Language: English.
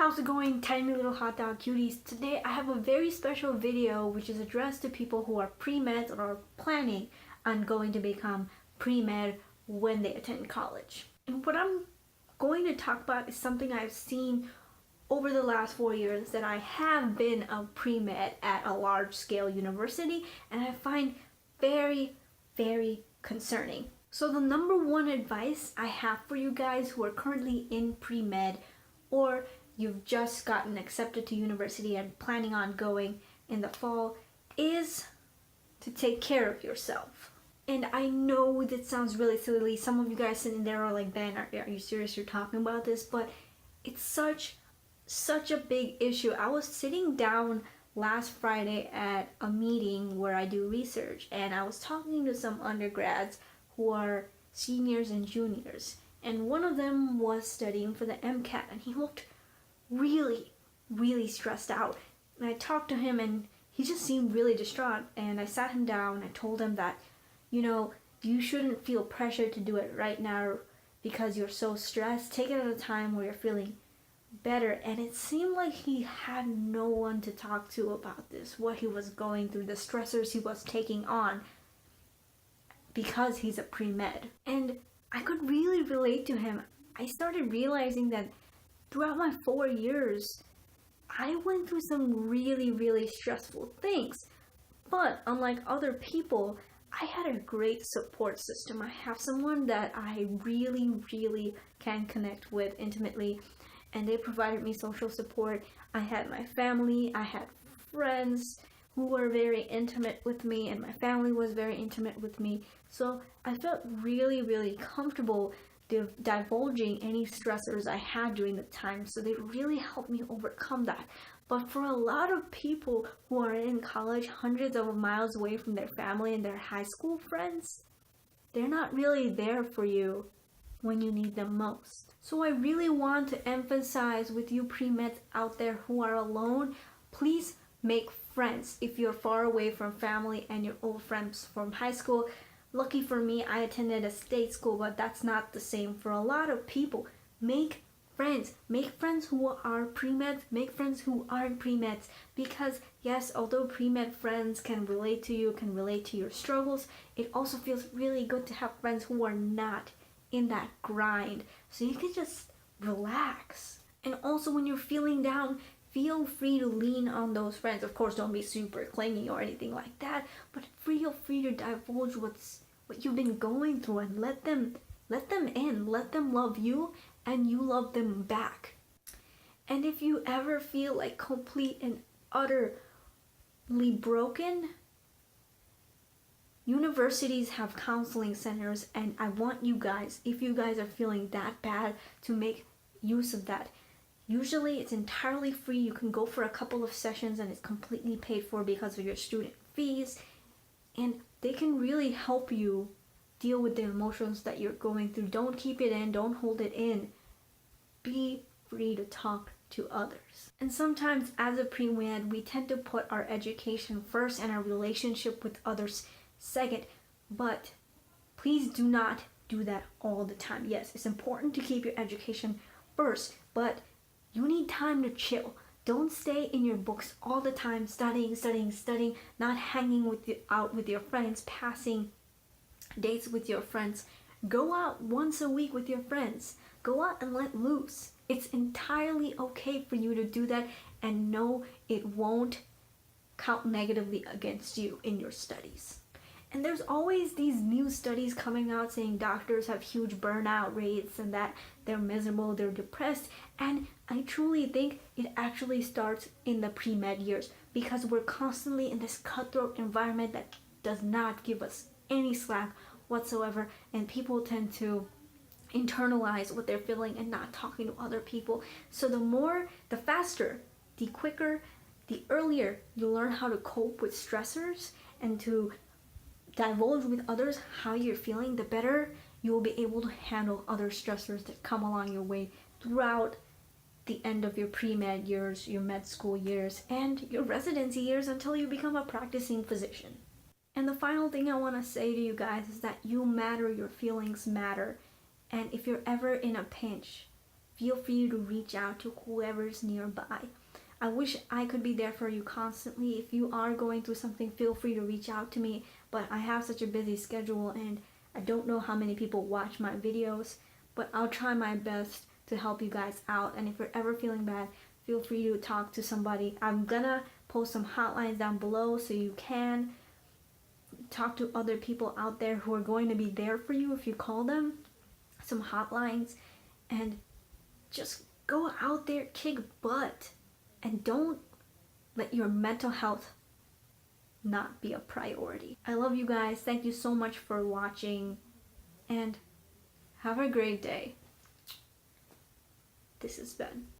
How's it going, tiny little hot dog cuties? Today I have a very special video which is addressed to people who are pre-med or are planning on going to become pre-med when they attend college. And what I'm going to talk about is something I've seen over the last 4 years, that I have been a pre-med at a large scale university, and I find very, very concerning. So the number one advice I have for you guys who are currently in pre-med, or you've just gotten accepted to university and planning on going in the fall, is to take care of yourself. And I know that sounds really silly. Some of you guys sitting there are like, Ben, are you serious you're talking about this? But it's such a big issue. I was sitting down last Friday at a meeting where I do research, and I was talking to some undergrads who are seniors and juniors, and one of them was studying for the MCAT, and he looked really stressed out. And I talked to him, and he just seemed really distraught, and I sat him down and I told him that, you shouldn't feel pressure to do it right now because you're so stressed. Take it at a time where you're feeling better. And it seemed like he had no one to talk to about this, what he was going through, the stressors he was taking on, because he's a pre-med. And I could really relate to him. I started realizing that throughout my 4 years, I went through some really stressful things. But unlike other people, I had a great support system. I have someone that I really can connect with intimately, and they provided me social support. I had my family, I had friends who were very intimate with me, and my family was very intimate with me. So I felt really comfortable divulging any stressors I had during the time. So they really helped me overcome that. But for a lot of people who are in college, hundreds of miles away from their family and their high school friends, they're not really there for you when you need them most. So I really want to emphasize with you pre-meds out there who are alone, please make friends. If you're far away from family and your old friends from high school, lucky for me, I attended a state school, but that's not the same for a lot of people. Make friends. Make friends who are pre-meds. Make friends who aren't pre-meds. Because yes, although pre-med friends can relate to you, can relate to your struggles, it also feels really good to have friends who are not in that grind, so you can just relax. And also when you're feeling down, feel free to lean on those friends. Of course, don't be super clingy or anything like that, but feel free to divulge what you've been going through, and let them in, let them love you, and you love them back. And if you ever feel like complete and utterly broken, universities have counseling centers, and I want you guys, if you guys are feeling that bad, to make use of that. Usually it's entirely free. You can go for a couple of sessions and it's completely paid for because of your student fees, and they can really help you deal with the emotions that you're going through. Don't keep it in, don't hold it in. Be free to talk to others. And sometimes as a pre-med, we tend to put our education first and our relationship with others second, but please do not do that all the time. Yes, it's important to keep your education first, but you need time to chill. Don't stay in your books all the time, studying, not hanging out with your friends, passing dates with your friends. Go out once a week with your friends. Go out and let loose. It's entirely okay for you to do that, and no, it won't count negatively against you in your studies. And there's always these new studies coming out saying doctors have huge burnout rates and that they're miserable, they're depressed. And I truly think it actually starts in the pre-med years, because we're constantly in this cutthroat environment that does not give us any slack whatsoever. And people tend to internalize what they're feeling and not talking to other people. So the faster, the quicker, the earlier you learn how to cope with stressors and to divulge with others how you're feeling, the better you will be able to handle other stressors that come along your way throughout the end of your pre-med years, your med school years, and your residency years until you become a practicing physician. And the final thing I want to say to you guys is that you matter, your feelings matter, and if you're ever in a pinch, feel free to reach out to whoever's nearby. I wish I could be there for you constantly. If you are going through something, feel free to reach out to me, but I have such a busy schedule and I don't know how many people watch my videos, but I'll try my best to help you guys out. And if you're ever feeling bad, feel free to talk to somebody. I'm gonna post some hotlines down below so you can talk to other people out there who are going to be there for you if you call them. Some hotlines, and just go out there, kick butt, and don't let your mental health not be a priority. I love you guys. Thank you so much for watching, and have a great day. This is Ben.